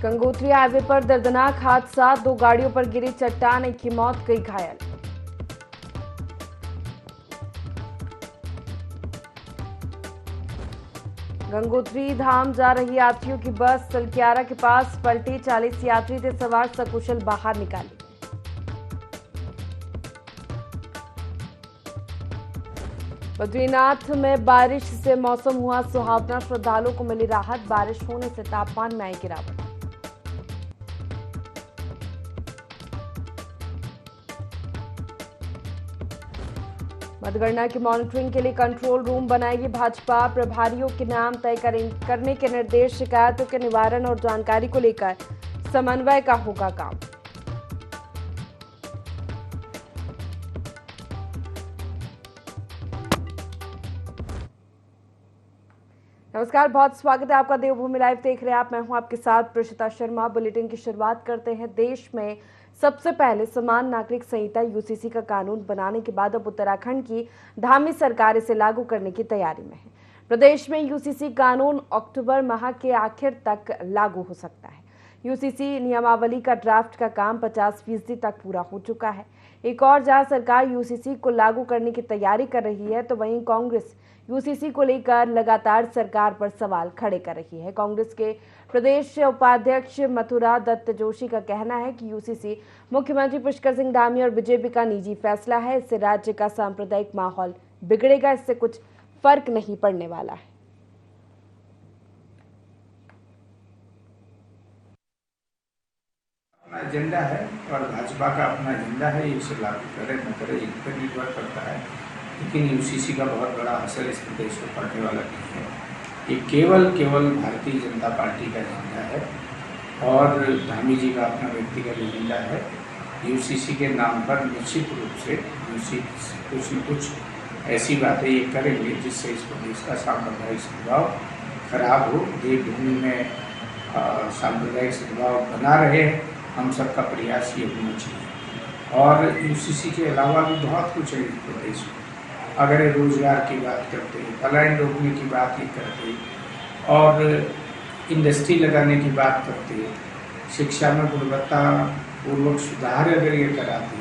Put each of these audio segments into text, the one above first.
Gangotri highway पर दर्दनाक हादसा, 2 गाड़ियों पर गिरी चट्टान, एक की मौत, कई घायल। गंगोत्री धाम जा रही यात्रियों की बस सलक्यारा के पास पलटी, 40 यात्री थे सवार, सकुशल बाहर निकाले। बद्रीनाथ में बारिश से मौसम हुआ सुहावना, श्रद्धालुओं को मिली राहत, बारिश होने से तापमान में आई गिरावट। मतगणना की मॉनिटरिंग के लिए कंट्रोल रूम बनाएगी भाजपा, प्रभारियों के नाम तय करने के निर्देश, शिकायतों के निवारण और जानकारी को लेकर समन्वय का होगा काम। नमस्कार, बहुत स्वागत है आपका देवभूमि लाइव देख रहे हैं आप। मैं हूं आपके साथ प्रशिता शर्मा। बुलेटिन की शुरुआत करते हैं। देश में सबसे पहले समान नागरिक संहिता यूसीसी का कानून बनाने के बाद अब उत्तराखंड की धामी सरकार इसे लागू करने की तैयारी में है। प्रदेश में यूसीसी कानून अक्टूबर माह के आखिर तक लागू हो सकता है। यूसीसी नियमावली का ड्राफ्ट का काम 50% तक पूरा हो चुका है। एक और जहां सरकार यूसीसी को लागू करने की तैयारी कर रही है, तो वहीं कांग्रेस यूसीसी को लेकर लगातार सरकार पर सवाल खड़े कर रही है। कांग्रेस के प्रदेश उपाध्यक्ष मथुरा दत्त जोशी का कहना है कि यूसीसी मुख्यमंत्री पुष्कर सिंह धामी और बीजेपी का निजी फैसला है। इससे राज्य का सांप्रदायिक माहौल बिगड़ेगा, इससे कुछ फर्क नहीं पड़ने वाला है। अपना एजेंडा है और भाजपा का अपना एजेंडा है, ये इसे लागू करे न करे इन पर निर्भर करता है। लेकिन यूसीसी का बहुत बड़ा असर इस प्रदेश को पड़ने वाला नहीं है। ये केवल भारतीय जनता पार्टी का एजेंडा है और धामी जी का अपना व्यक्तिगत एजेंडा है। यूसीसी के नाम पर निश्चित रूप से यूसीसी कुछ न कुछ ऐसी बातें ये करेंगे जिससे इस प्रदेश का सांप्रदायिक सद्भाव खराब हो। देवभूमि में सांप्रदायिक सद्भाव बना रहे, हम सबका प्रयास ये होना चाहिए। और यूसीसी के अलावा भी बहुत कुछ है इस प्रदेश में। अगर रोजगार की बात करते, पलायन रोकने की बात ही करते और इंडस्ट्री लगाने की बात करते, शिक्षा में गुणवत्ता पूर्वक सुधार अगर ये कराते,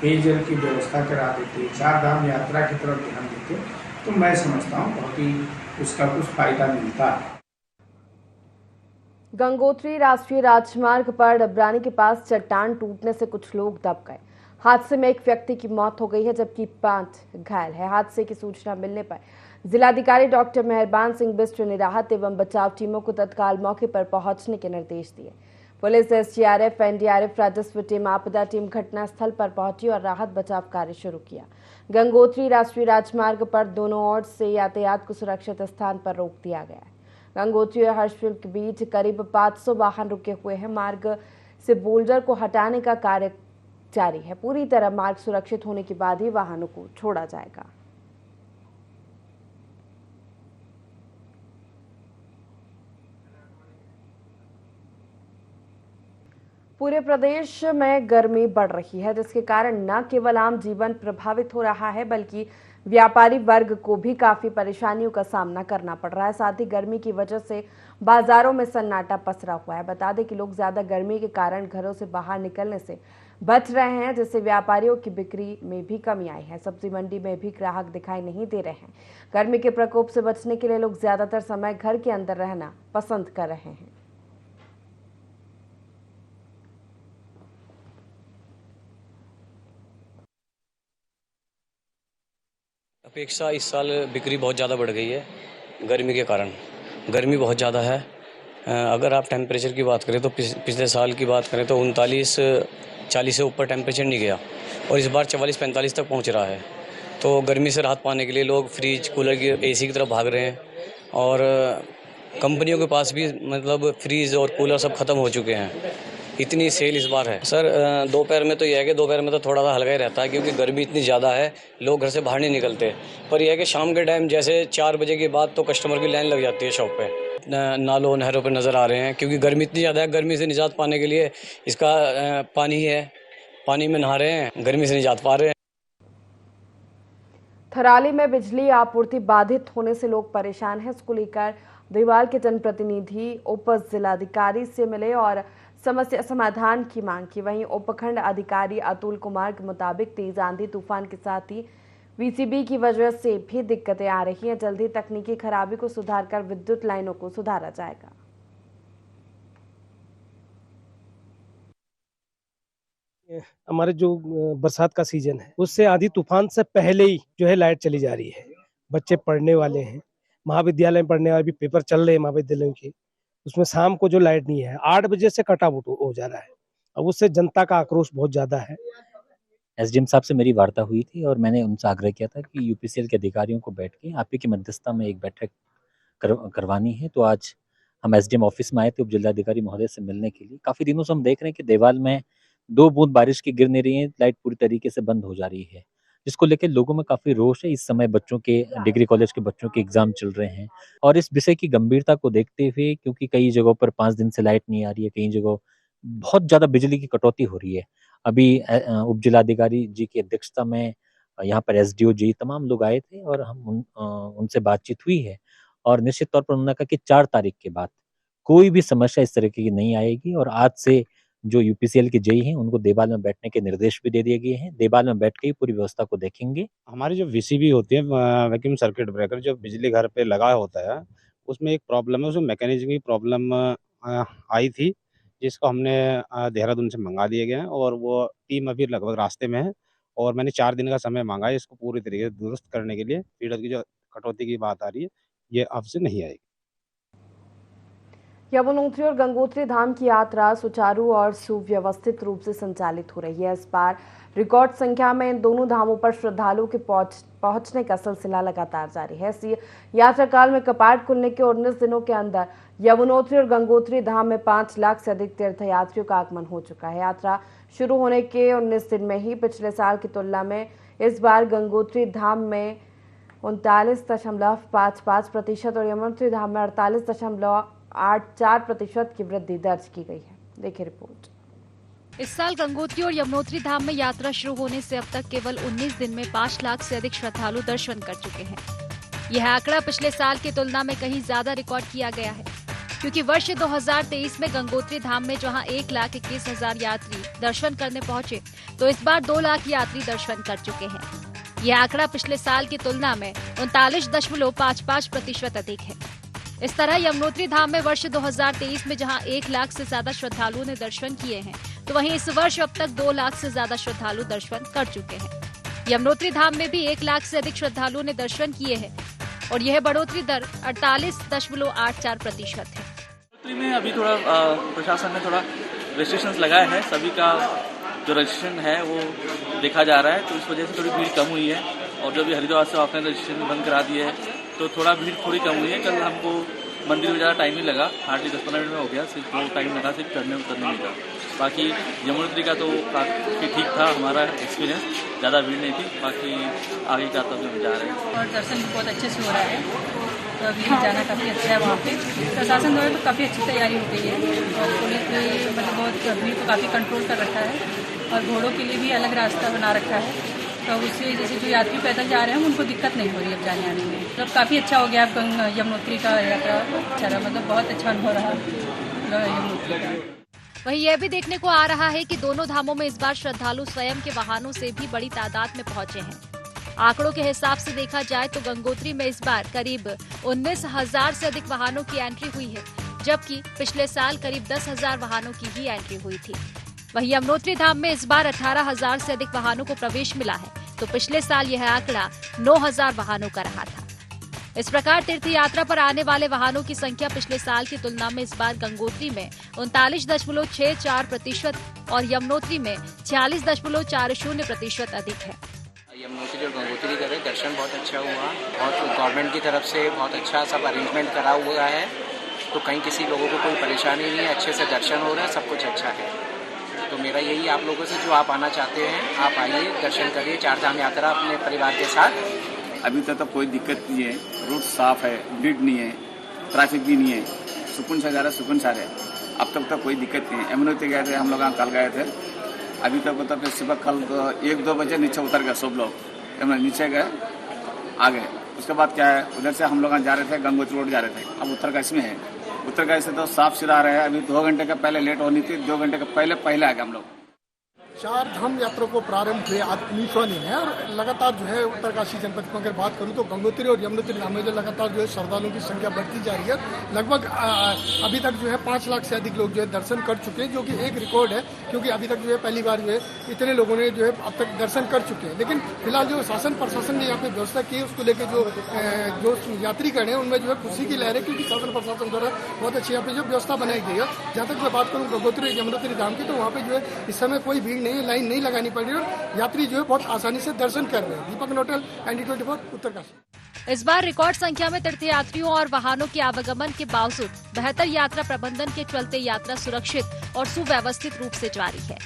पेयजल की व्यवस्था करा देते, 4 धाम यात्रा की तरफ ध्यान देते, तो मैं समझता हूँ बहुत ही उसका कुछ फायदा मिलता है। गंगोत्री राष्ट्रीय राजमार्ग पर डबरानी के पास चट्टान टूटने से कुछ लोग दब गए। हादसे में एक व्यक्ति की मौत हो गई है, जबकि 5 घायल है। हादसे की सूचना मिलने पर जिलाधिकारी डॉक्टर मेहरबान सिंह बिष्ट ने राहत एवं बचाव टीमों को तत्काल मौके पर पहुंचने के निर्देश दिए। पुलिस, एसडीआरएफ, एनडीआरएफ, राजस्व टीम, आपदा टीम घटनास्थल पर पहुंची और राहत बचाव कार्य शुरू किया। गंगोत्री राष्ट्रीय राजमार्ग पर दोनों ओर से यातायात को सुरक्षित स्थान पर रोक दिया गया है। गंगोत्री और हर्षविल के बीच करीब 500 वाहन रुके हुए हैं। मार्ग से बोल्डर को हटाने का कार्य जारी है। पूरी तरह मार्ग सुरक्षित होने के बाद ही वाहनों को छोड़ा जाएगा। पूरे प्रदेश में गर्मी बढ़ रही है, जिसके कारण न केवल आम जीवन प्रभावित हो रहा है, बल्कि व्यापारी वर्ग को भी काफी परेशानियों का सामना करना पड़ रहा है। साथ ही गर्मी की वजह से बाजारों में सन्नाटा पसरा हुआ है। बता दें कि लोग ज्यादा गर्मी के कारण घरों से बाहर निकलने से बच रहे हैं, जिससे व्यापारियों की बिक्री में भी कमी आई है। सब्जी मंडी में भी ग्राहक दिखाई नहीं दे रहे हैं। गर्मी के प्रकोप से बचने के लिए लोग ज्यादातर समय घर के अंदर रहना पसंद कर रहे हैं। अपेक्षा इस साल बिक्री बहुत ज़्यादा बढ़ गई है गर्मी के कारण। गर्मी बहुत ज़्यादा है। अगर आप टेम्परेचर की बात करें तो पिछले साल की बात करें तो 39-40 से ऊपर टेम्परेचर नहीं गया और इस बार 44-45 तक पहुंच रहा है। तो गर्मी से राहत पाने के लिए लोग फ्रिज, कूलर की, एसी की तरफ भाग रहे हैं और कंपनियों के पास भी मतलब फ्रिज और कूलर सब खत्म हो चुके हैं। इतनी सेल इस बार है सर। दोपहर में तो यह है कि दोपहर में तो थोड़ा सा हल्का ही रहता है क्योंकि गर्मी इतनी ज़्यादा है, लोग घर से बाहर नहीं निकलते। पर यह है कि शाम के टाइम जैसे 4 बजे के बाद तो कस्टमर की लाइन लग जाती है शॉप पे। नालों नहरों पर नज़र आ रहे हैं क्योंकि गर्मी इतनी ज़्यादा है। गर्मी से निजात पाने के लिए इसका पानी है, पानी में नहा रहे हैं, गर्मी से निजात पा रहे हैं। थराली में बिजली आपूर्ति बाधित होने से लोग परेशान हैं। इसको लेकर देवाल के जनप्रतिनिधि उप जिलाधिकारी से मिले और समस्या समाधान की मांग की। वहीं उपखंड अधिकारी अतुल कुमार के मुताबिक तेज आंधी तूफान के साथ ही वीसीबी की वजह से भी दिक्कतें आ रही हैं। जल्द ही तकनीकी खराबी को सुधारकर विद्युत लाइनों को सुधारा जाएगा। हमारे जो बरसात का सीजन है उससे आधी तूफान से पहले ही जो है लाइट चली जा रही है। बच्चे पढ़ने वाले हैं, महाविद्यालय में पढ़ने वाले भी पेपर चल रहे हैं महाविद्यालयों के, उसमें शाम को जो लाइट नहीं है 8 बजे से कट आउट हो जा रहा है। अब उससे जनता का आक्रोश बहुत ज्यादा है। एसडीएम साहब से मेरी वार्ता हुई थी और मैंने उनसे आग्रह किया था कि यूपीसीएल के अधिकारियों को बैठ के आप ही की मध्यस्थता में एक बैठक करवानी है। तो आज हम एसडीएम ऑफिस में आए थे उप जिलाधिकारी महोदय से मिलने के लिए। काफी दिनों से हम देख रहे हैं कि देवाल में 2 बूंद बारिश की गिर नहीं रही है, लाइट पूरी तरीके से बंद हो जा रही है, जिसको लेकर लोगों में काफी रोष है। इस समय बच्चों के डिग्री कॉलेज के बच्चों के एग्जाम चल रहे हैं और इस विषय की गंभीरता को देखते हुए, क्योंकि कई जगहों पर 5 दिन से लाइट नहीं आ रही है, कई जगहों बहुत ज्यादा बिजली की कटौती हो रही है। अभी उप जिलाधिकारी जी की अध्यक्षता में यहाँ पर एसडीओ जी तमाम लोग आए थे और हम उनसे बातचीत हुई है और निश्चित तौर पर उन्होंने कहा कि 4 तारीख के बाद कोई भी समस्या इस तरह की नहीं आएगी और आज से जो यूपीसीएल के जेई हैं उनको देवाल में बैठने के निर्देश भी दे दिए गए हैं। देवाल में बैठ के ही पूरी व्यवस्था को देखेंगे। हमारी जो वीसीबी होती है, वैक्यूम सर्किट ब्रेकर, जो बिजली घर पे लगा होता है, उसमें एक प्रॉब्लम है, उसमें मैकेनिज्म की प्रॉब्लम आई थी, जिसको हमने देहरादून से मंगा दिए गए हैं और वो टीम अभी लगभग रास्ते में है और मैंने 4 दिन का समय मांगा है इसको पूरी तरीके से दुरुस्त करने के लिए। फीडर की जो कटौती की बात आ रही है ये अब से नहीं आएगी। यमुनोत्री और गंगोत्री धाम की यात्रा सुचारू और सुव्यवस्थित रूप से संचालित हो रही है। इस बार रिकॉर्ड संख्या में इन दोनों धामों पर श्रद्धालुओं के पहुंचने का सिलसिला लगातार जारी है। इस यात्रा काल में कपाट खुलने के 19 दिनों के अंदर यमुनोत्री और गंगोत्री धाम में 5 लाख से अधिक तीर्थयात्रियों का आगमन हो चुका है। यात्रा शुरू होने के 19 दिन में ही पिछले साल की तुलना में इस बार गंगोत्री धाम में 39.55% और यमुनोत्री धाम में 48.84% की वृद्धि दर्ज की गई है। देखिए रिपोर्ट। इस साल गंगोत्री और यमुनोत्री धाम में यात्रा शुरू होने से अब तक केवल 19 दिन में 5 लाख से अधिक श्रद्धालु दर्शन कर चुके हैं। यह आंकड़ा पिछले साल की तुलना में कहीं ज्यादा रिकॉर्ड किया गया है, क्योंकि वर्ष 2023 में गंगोत्री धाम में जहां 1,21,000 यात्री दर्शन करने पहुंचे, तो इस बार 2 लाख यात्री दर्शन कर चुके हैं। यह आंकड़ा पिछले साल की तुलना में 39.55% अधिक है। इस तरह यमुनोत्री धाम में वर्ष 2023 में जहां 1 लाख से ज्यादा श्रद्धालुओं ने दर्शन किए हैं, तो वहीं इस वर्ष अब तक 2 लाख से ज्यादा श्रद्धालु दर्शन कर चुके हैं। यमुनोत्री धाम में भी 1 लाख से अधिक श्रद्धालुओं ने दर्शन किए हैं और यह बढ़ोतरी दर 48.84% है। यमुनोत्री में अभी थोड़ा प्रशासन ने थोड़ा रेस्ट्रिक्शंस लगाए हैं, सभी का जो रजिस्ट्रेशन है वो देखा जा रहा है, तो इस वजह से थोड़ी भीड़ कम हुई है। और जो भी हरिद्वार से ऑफलाइन रजिस्ट्रेशन बंद करा दिए है, तो थोड़ा भीड़ थोड़ी कम हुई है। कल हमको मंदिर में ज़्यादा टाइम नहीं लगा, हार्डली 10-15 मिनट में हो गया, सिर्फ वो टाइम लगा सिर्फ चढ़ने उतरने में का। बाकी यमुनोत्री का तो काफ़ी ठीक था हमारा एक्सपीरियंस, ज़्यादा भीड़ नहीं थी। बाकी आगे का तब हम जा रहे हैं और दर्शन भी बहुत अच्छे से हो रहा है, तो अभी जाना काफ़ी अच्छा है। वहाँ पे प्रशासन द्वारा तो काफ़ी अच्छी तैयारी हो गई है और पुलिस ने मतलब बहुत भीड़ को काफ़ी कंट्रोल कर रखा है और घोड़ों के लिए भी अलग रास्ता बना रखा है, तो उससे जैसे जो यात्री पैदल जा रहे हैं उनको दिक्कत नहीं हो रही अब जाने आने में। मतलब काफ़ी अच्छा हो गया यमुनोत्री का यात्रा, अच्छा रहा, मतलब बहुत अच्छा अनुभव रहा यमुनोत्री का। वहीं यह भी देखने को आ रहा है कि दोनों धामों में इस बार श्रद्धालु स्वयं के वाहनों से भी बड़ी तादाद में पहुंचे हैं। आंकड़ों के हिसाब से देखा जाए तो गंगोत्री में इस बार करीब 19,000 से अधिक वाहनों की एंट्री हुई है, जबकि पिछले साल करीब 10,000 वाहनों की ही एंट्री हुई थी। वहीं यमुनोत्री धाम में इस बार 18,000 से अधिक वाहनों को प्रवेश मिला है, तो पिछले साल यह आंकड़ा 9,000 वाहनों का रहा था। इस प्रकार तीर्थ यात्रा पर आने वाले वाहनों की संख्या पिछले साल की तुलना में इस बार गंगोत्री में 39.64% और यमुनोत्री में 46.40% अधिक है। यमुनोत्री और गंगोत्री का दर्शन बहुत अच्छा हुआ और गवर्नमेंट की तरफ से बहुत अच्छा सब अरेंजमेंट करा हुआ है, तो कहीं किसी लोगों को कोई परेशानी नहीं है, अच्छे से दर्शन हो रहा है, सब कुछ अच्छा है। तो मेरा यही आप लोगों से, जो आप आना चाहते हैं आप आइए, दर्शन करिए, 4 धाम यात्रा अपने परिवार के साथ। अभी तक तो कोई दिक्कत नहीं है, रोड साफ है, भीड़ नहीं है, ट्रैफिक भी नहीं है, सुकून से जा रहा है, सुकून से रहे। अब तक तो कोई दिक्कत नहीं है। यमुनोत्री गए थे हम लोग, कल गए थे, अभी तक तो फिर सुबह कल 1-2 बजे नीचे उतर गए सब लोग, नीचे गए आ गए। उसके बाद क्या है, उधर से हम लोग जा रहे थे, गंगोत्री रोड जा रहे थे, अब उत्तरकाशी में है। उत्तरकाशी से तो साफ सीधा रहे, अभी 2 घंटे का पहले लेट होनी थी, 2 घंटे का पहले आ गए हम लोग। 4 धाम यात्रा को प्रारंभ हुए आज 19वां दिन है और लगातार जो है उत्तरकाशी जनपद की अगर बात करूं तो गंगोत्री और यमुनोत्री धाम में जो लगातार जो है श्रद्धालुओं की संख्या बढ़ती जा रही है। लगभग अभी तक जो है 5 लाख से अधिक लोग जो है दर्शन कर चुके हैं, जो कि एक रिकॉर्ड है, क्योंकि अभी तक जो है पहली बार जो है इतने लोगों ने जो है अब तक दर्शन कर चुके हैं। लेकिन फिलहाल जो शासन प्रशासन ने यहाँ पे व्यवस्था की है उसको लेकर जो यात्रीगण है उनमें जो है खुशी की लहर है, क्योंकि शासन प्रशासन द्वारा बहुत अच्छी यहाँ पे जो व्यवस्था बनाई गई है। जहाँ तक मैं बात करूँ गंगोत्री यमुनोत्री धाम की, तो वहाँ पे जो है इस समय कोई भीड़ नहीं, लाइन नहीं लगानी पड़ रही और यात्री जो है बहुत आसानी से दर्शन कर रहे हैं। दीपक नोटल, ND24 उत्तरकाशी। इस बार रिकॉर्ड संख्या में तीर्थयात्रियों और वाहनों के आवागमन के बावजूद बेहतर यात्रा प्रबंधन के चलते यात्रा सुरक्षित और सुव्यवस्थित रूप से जारी है।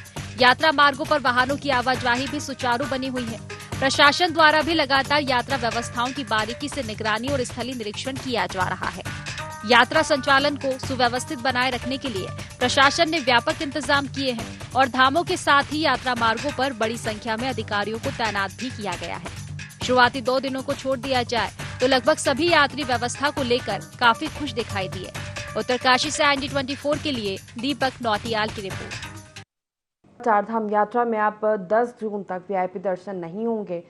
यात्रा मार्गों पर वाहनों की आवाजाही भी सुचारू बनी हुई है। प्रशासन द्वारा भी लगातार यात्रा व्यवस्थाओं की बारीकी से निगरानी और स्थलीय निरीक्षण किया जा रहा है। यात्रा संचालन को सुव्यवस्थित बनाए रखने के लिए प्रशासन ने व्यापक इंतजाम किए हैं और धामों के साथ ही यात्रा मार्गों पर बड़ी संख्या में अधिकारियों को तैनात भी किया गया है। शुरुआती 2 दिनों को छोड़ दिया जाए तो लगभग सभी यात्री व्यवस्था को लेकर काफी खुश दिखाई दिए। उत्तरकाशी से ND24 के लिए दीपक नौटियाल की रिपोर्ट। 4 धाम यात्रा में अब 10 जून तक VIP दर्शन नहीं होंगे।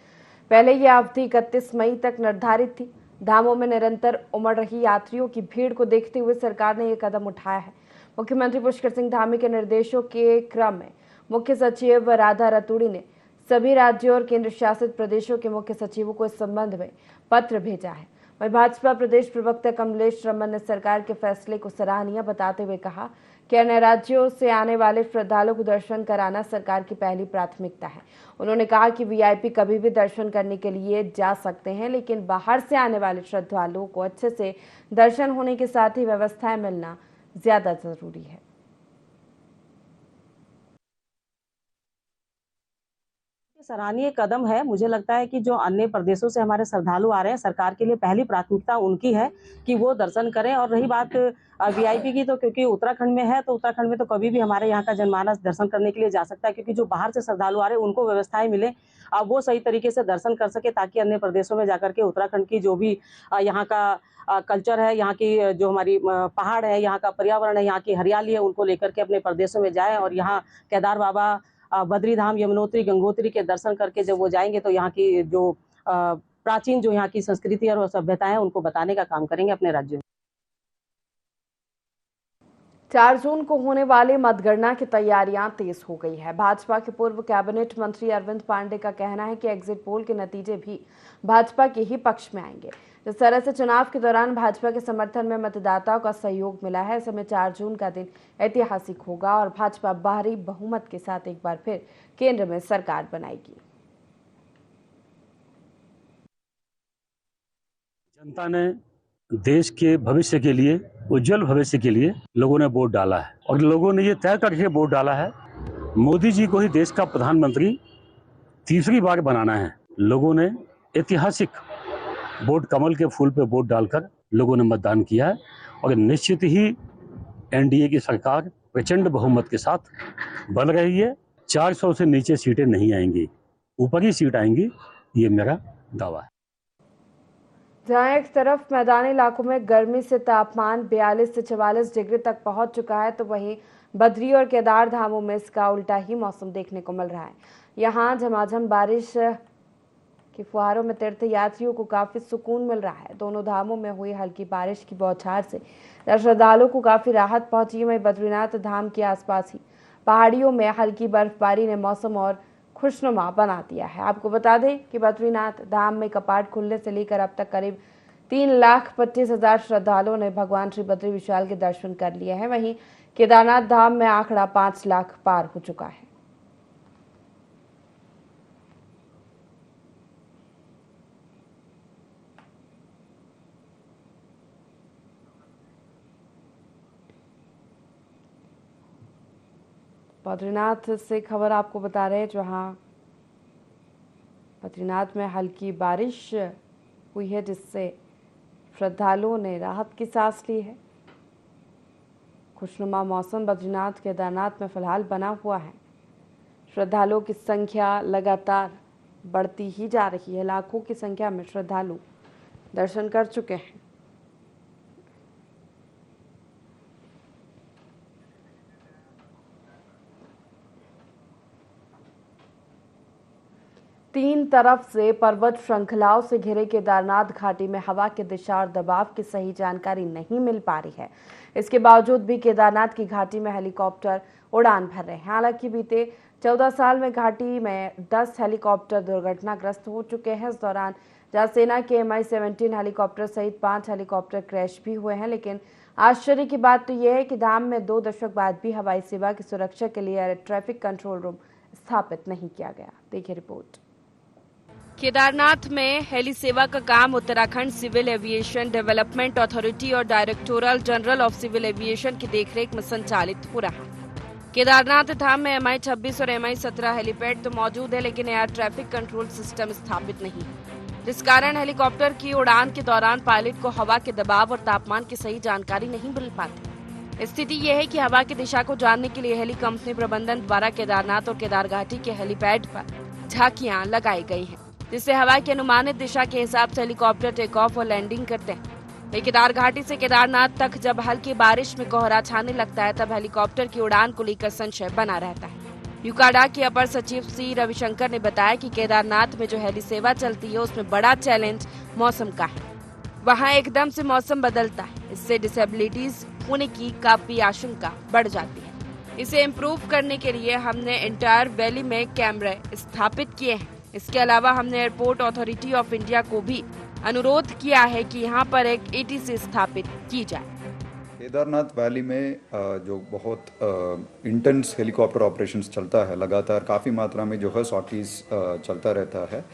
पहले ये अवधि 31 मई तक निर्धारित थी। धामों में निरंतर उमड़ रही यात्रियों की भीड़ को देखते हुए सरकार ने ये कदम उठाया है। मुख्यमंत्री पुष्कर सिंह धामी के निर्देशों के क्रम में मुख्य सचिव राधा रतूड़ी ने सभी राज्यों और केंद्र शासित प्रदेशों के मुख्य सचिवों को इस संबंध में पत्र भेजा है। वहीं भाजपा प्रदेश प्रवक्ता कमलेश रमन ने सरकार के फैसले को सराहनीय बताते हुए कहा कि अन्य राज्यों से आने वाले श्रद्धालुओं को दर्शन कराना सरकार की पहली प्राथमिकता है। उन्होंने कहा कि VIP कभी भी दर्शन करने के लिए जा सकते हैं, लेकिन बाहर से आने वाले श्रद्धालुओं को अच्छे से दर्शन होने के साथ ही व्यवस्थाएं मिलना ज्यादा जरूरी है। सराहनीय कदम है। मुझे लगता है कि जो अन्य प्रदेशों से हमारे श्रद्धालु आ रहे हैं, सरकार के लिए पहली प्राथमिकता उनकी है कि वो दर्शन करें। और रही बात VIP की, तो क्योंकि उत्तराखंड में है तो उत्तराखंड में तो कभी भी हमारे यहाँ का जनमानस दर्शन करने के लिए जा सकता है, क्योंकि जो बाहर से श्रद्धालु आ रहे हैं उनको व्यवस्थाएं मिले, अब वो सही तरीके से दर्शन कर सके, ताकि अन्य प्रदेशों में जाकर के उत्तराखंड की जो भी यहाँ का कल्चर है, यहाँ की जो हमारी पहाड़ है, यहाँ का पर्यावरण है, यहाँ की हरियाली है, उनको लेकर के अपने प्रदेशों में जाए और यहाँ केदार बाबा, बद्री धाम, यमुनोत्री, गंगोत्री के दर्शन करके जब वो जाएंगे तो यहाँ की जो प्राचीन जो यहाँ की संस्कृति और सभ्यता है उनको बताने का काम करेंगे अपने राज्यों में। 4 जून को होने वाली मतगणना की तैयारियां तेज हो गई है। भाजपा के पूर्व कैबिनेट मंत्री अरविंद पांडे का कहना है कि एग्जिट पोल के नतीजे भी भाजपा के ही पक्ष में आएंगे। जिस तरह से चुनाव के दौरान भाजपा के समर्थन में मतदाताओं का सहयोग मिला है, ऐसे में 4 जून का दिन ऐतिहासिक होगा और भाजपा भारी बहुमत के साथ एक बार फिर केंद्र में सरकार बनाएगी। जनता ने देश के भविष्य के लिए, उज्जवल भविष्य के लिए लोगों ने वोट डाला है और लोगों ने ये तय करके वोट डाला है मोदी जी को ही देश का प्रधानमंत्री तीसरी बार बनाना है। लोगों ने ऐतिहासिक वोट, कमल के फूल पे वोट डालकर लोगों ने मतदान किया है और निश्चित ही NDA की सरकार प्रचंड बहुमत के साथ बन रही है। 400 से नीचे सीटें नहीं आएंगी, ऊपर ही सीट आएंगी, ये मेरा दावा है। जहां एक तरफ मैदानी इलाकों में गर्मी से तापमान 42 से 44 डिग्री तक पहुंच चुका है, तो वहीं बद्री और केदार धामों में इसका उल्टा ही मौसम देखने को मिल रहा है। यहां झमाझम बारिश के फुहारों में तीर्थ यात्रियों को काफी सुकून मिल रहा है। दोनों धामों में हुई हल्की बारिश की बौछार से श्रद्धालुओं को काफी राहत पहुंची। वहीं बद्रीनाथ धाम के आसपास ही पहाड़ियों में हल्की बर्फबारी ने मौसम और खुशनुमा बना दिया है। आपको बता दें कि बद्रीनाथ धाम में कपाट खुलने से लेकर अब तक करीब 3,25,000 श्रद्धालुओं ने भगवान श्री बद्री विशाल के दर्शन कर लिए हैं। वहीं केदारनाथ धाम में आंकड़ा 5 लाख पार हो चुका है। बद्रीनाथ से खबर आपको बता रहे हैं, जहां बद्रीनाथ में हल्की बारिश हुई है, जिससे श्रद्धालुओं ने राहत की सांस ली है। खुशनुमा मौसम बद्रीनाथ केदारनाथ में फिलहाल बना हुआ है। श्रद्धालुओं की संख्या लगातार बढ़ती ही जा रही है। लाखों की संख्या में श्रद्धालु दर्शन कर चुके हैं। तीन तरफ से पर्वत श्रृंखलाओं से घिरे केदारनाथ घाटी में हवा की दिशा और दबाव की सही जानकारी नहीं मिल पा रही है। इसके बावजूद भी केदारनाथ की घाटी में हेलीकॉप्टर उड़ान भर रहे हैं। हालांकि बीते 14 साल में घाटी में 10 हेलीकॉप्टर दुर्घटनाग्रस्त हो चुके हैं। इस दौरान जहां सेना के Mi-17 हेलीकॉप्टर सहित 5 हेलीकॉप्टर क्रैश भी हुए हैं। लेकिन आश्चर्य की बात तो यह है कि धाम में 2 दशक बाद भी हवाई सेवा की सुरक्षा के लिए एयर ट्रैफिक कंट्रोल रूम स्थापित नहीं किया गया। देखिए रिपोर्ट। केदारनाथ में हेली सेवा का काम Uttarakhand civil aviation development authority और directorate general of civil aviation की देखरेख में संचालित हो रहा है। केदारनाथ धाम में Mi-26 और Mi-17 हेलीपैड तो मौजूद है, लेकिन एयर ट्रैफिक कंट्रोल सिस्टम स्थापित नहीं, जिस कारण हेलीकॉप्टर की उड़ान के दौरान पायलट को हवा के दबाव और तापमान की सही जानकारी नहीं मिल पाती। स्थिति यह है कि हवा की दिशा को जानने के लिए हेली कंपनी प्रबंधन द्वारा केदारनाथ और केदार घाटी के हेलीपैड पर झांकियां लगाई गई हैं, जिससे हवा की अनुमानित दिशा के हिसाब से हेलीकॉप्टर टेक ऑफ और लैंडिंग करते हैं। केदार घाटी से केदारनाथ तक जब हल्की बारिश में कोहरा छाने लगता है, तब हेलीकॉप्टर की उड़ान को लेकर संशय बना रहता है। यूकाडा के अपर सचिव सी रविशंकर ने बताया कि केदारनाथ में जो हेली सेवा चलती है, उसमें बड़ा चैलेंज मौसम का है। वहां एकदम से मौसम बदलता है, इससे डिसेबिलिटीज होने की काफी आशंका बढ़ जाती है। इसे इम्प्रूव करने के लिए हमने एंटायर वैली में कैमरे स्थापित किए हैं। इसके अलावा हमने एयरपोर्ट अथॉरिटी ऑफ इंडिया को भी अनुरोध किया है कि यहाँ पर एक ATC स्थापित की जाए। केदारनाथ वैली में जो बहुत इंटेंस हेलीकॉप्टर ऑपरेशंस चलता है, लगातार काफ़ी मात्रा में जो है सॉर्टीज चलता रहता है,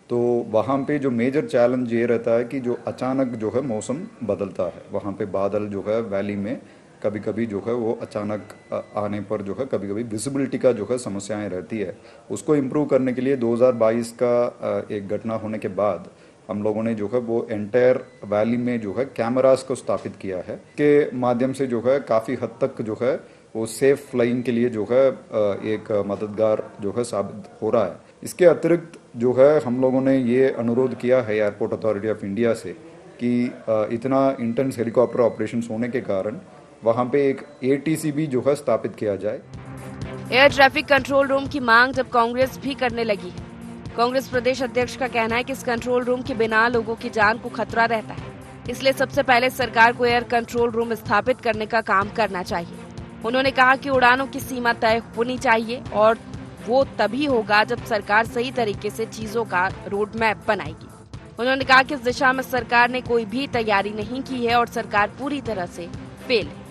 तो वहाँ पे जो मेजर चैलेंज ये रहता है कि जो अचानक जो है मौसम बदलता है। वहाँ पे बादल जो है वैली में कभी कभी जो है वो अचानक आने पर जो है कभी कभी विजिबिलिटी का जो है समस्याएं रहती है। उसको इम्प्रूव करने के लिए 2022 का एक घटना होने के बाद हम लोगों ने जो है वो एंटायर वैली में जो है कैमरास को स्थापित किया है, के माध्यम से जो है काफ़ी हद तक जो है वो सेफ फ्लाइंग के लिए जो है एक मददगार जो है साबित हो रहा है। इसके अतिरिक्त जो है हम लोगों ने ये अनुरोध किया है एयरपोर्ट अथॉरिटी ऑफ इंडिया से कि इतना इंटेंस हेलीकॉप्टर ऑपरेशंस होने के कारण वहाँ पे एक ATC भी जो है स्थापित किया जाए। एयर ट्रैफिक कंट्रोल रूम की मांग जब कांग्रेस भी करने लगी है। कांग्रेस प्रदेश अध्यक्ष का कहना है कि इस कंट्रोल रूम के बिना लोगों की जान को खतरा रहता है, इसलिए सबसे पहले सरकार को एयर कंट्रोल रूम स्थापित करने का काम करना चाहिए। उन्होंने कहा कि उड़ानों की सीमा तय होनी चाहिए और वो तभी होगा जब सरकार सही तरीके से चीजों का रोड मैप बनाएगी। उन्होंने कहा कि इस दिशा में सरकार ने कोई भी तैयारी नहीं की है और सरकार पूरी तरह से फेल है।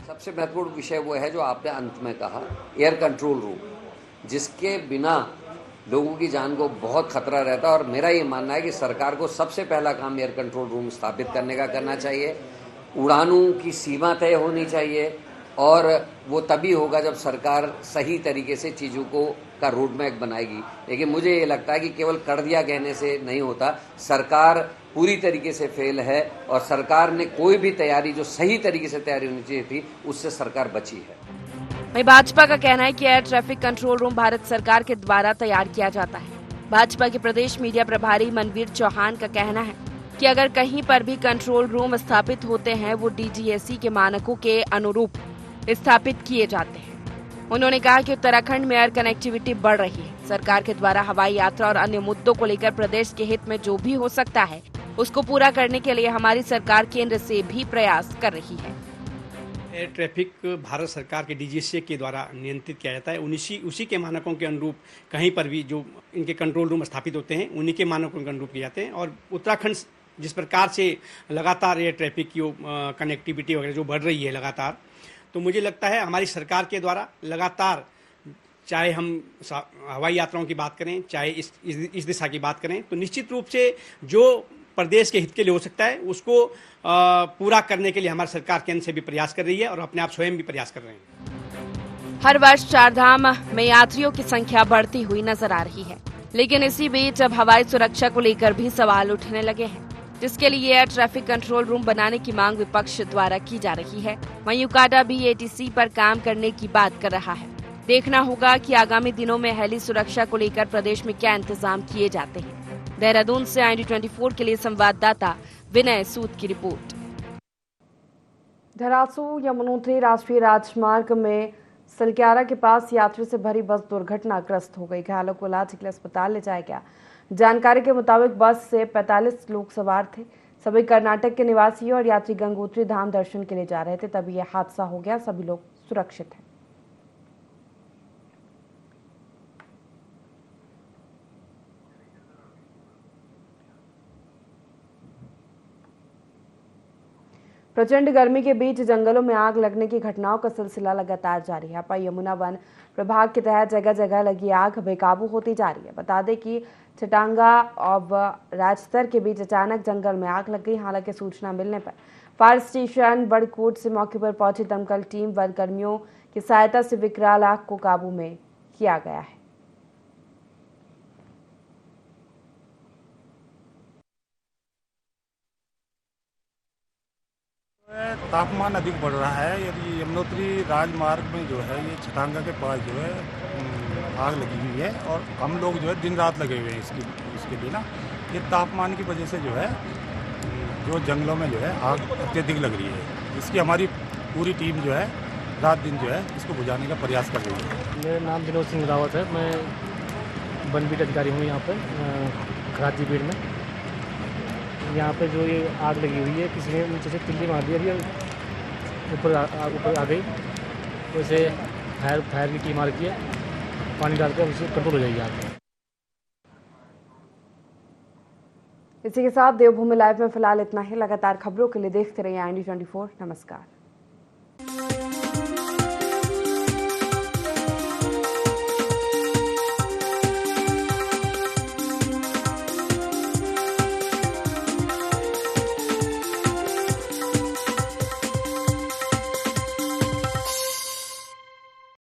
सबसे महत्वपूर्ण विषय वो है जो आपने अंत में कहा, एयर कंट्रोल रूम, जिसके बिना लोगों की जान को बहुत खतरा रहता है। और मेरा ये मानना है कि सरकार को सबसे पहला काम एयर कंट्रोल रूम स्थापित करने का करना चाहिए। उड़ानों की सीमा तय होनी चाहिए और वो तभी होगा जब सरकार सही तरीके से चीज़ों को का रोड मैप बनाएगी। लेकिन मुझे ये लगता है कि केवल कर दिया कहने से नहीं होता, सरकार पूरी तरीके से फेल है और सरकार ने कोई भी तैयारी जो सही तरीके से तैयारी होनी चाहिए थी, उससे सरकार बची है। वहीं भाजपा का कहना है कि air traffic control room Bharat सरकार के द्वारा तैयार किया जाता है। भाजपा के प्रदेश मीडिया प्रभारी मनवीर चौहान का कहना है कि अगर कहीं पर भी कंट्रोल रूम स्थापित होते हैं, वो DGAC के मानकों के अनुरूप स्थापित किए जाते हैं। उन्होंने कहा कि उत्तराखंड में एयर कनेक्टिविटी बढ़ रही है। सरकार के द्वारा हवाई यात्रा और अन्य मुद्दों को लेकर प्रदेश के हित में जो भी हो सकता है, उसको पूरा करने के लिए हमारी सरकार केंद्र से भी प्रयास कर रही है। एयर ट्रैफिक भारत सरकार के DGAC के द्वारा नियंत्रित किया जाता है। उसी के मानकों के अनुरूप कहीं पर भी जो इनके कंट्रोल रूम स्थापित होते हैं, उन्हीं के मानकों के अनुरूप किए जाते हैं। और उत्तराखंड जिस प्रकार से लगातार एयर ट्रैफिक की कनेक्टिविटी वगैरह जो बढ़ रही है लगातार, तो मुझे लगता है हमारी सरकार के द्वारा लगातार, चाहे हम हवाई यात्राओं की बात करें, चाहे इस दिशा की बात करें, तो निश्चित रूप से जो प्रदेश के हित के लिए हो सकता है, उसको पूरा करने के लिए हमारी सरकार केंद्र से भी प्रयास कर रही है और अपने आप स्वयं भी प्रयास कर रहे हैं। हर वर्ष चारधाम में यात्रियों की संख्या बढ़ती हुई नजर आ रही है, लेकिन इसी बीच अब हवाई सुरक्षा को लेकर भी सवाल उठने लगे हैं, जिसके लिए एयर ट्रैफिक कंट्रोल रूम बनाने की मांग विपक्ष द्वारा की जा रही है। वहीं यूकाडा भी ATC पर काम करने की बात कर रहा है। देखना होगा कि आगामी दिनों में हेली सुरक्षा को लेकर प्रदेश में क्या इंतजाम किए जाते हैं। देहरादून से IND24 के लिए संवाददाता विनय सूद की रिपोर्ट। धरासू यमुनोत्री राष्ट्रीय राजमार्ग में सलक्यारा के पास यात्री से भरी बस दुर्घटनाग्रस्त हो गई। घायलों को इलाज के लिए अस्पताल ले जाया गया। जानकारी के मुताबिक बस से 45 लोग सवार थे। सभी कर्नाटक के निवासी और यात्री गंगोत्री धाम दर्शन के लिए जा रहे थे, तभी यह हादसा हो गया। सभी लोग सुरक्षित हैं। प्रचंड गर्मी के बीच जंगलों में आग लगने की घटनाओं का सिलसिला लगातार जारी है। अपर यमुना वन प्रभाग के तहत जगह जगह लगी आग बेकाबू होती जा रही है। बता दें कि चटांगा और राजतर के बीच अचानक जंगल में आग लग गई। हालांकि सूचना मिलने पर फायर स्टेशन बड़कोट से मौके पर पहुंची दमकल टीम व कर्मियों की सहायता से विकराल आग को काबू में किया गया है। तापमान अधिक बढ़ रहा है। यदि यमुनोत्री राजमार्ग में जो है ये छटांगा के पास जो है आग लगी हुई है और हम लोग जो है दिन रात लगे हुए हैं इसके लिए ना, ये तापमान की वजह से जो है जो जंगलों में जो है आग अत्यधिक लग रही है। इसकी हमारी पूरी टीम जो है रात दिन जो है इसको बुझाने का प्रयास कर रही है। मेरा नाम विनोद सिंह रावत है। मैं वनबीट अधिकारी हूँ यहाँ पर खराजी बीड़ में। यहाँ पे जो ये आग लगी हुई है, किसी ने नीचे से तिल्ली मार दी, अभी ऊपर आ गई। वैसे फायर की टीम आ रही है, पानी डालकर उसे कंट्रोल हो जाएगी आग। इसी के साथ देवभूमि लाइव में फिलहाल इतना ही। लगातार खबरों के लिए देखते रहिए IND24। नमस्कार।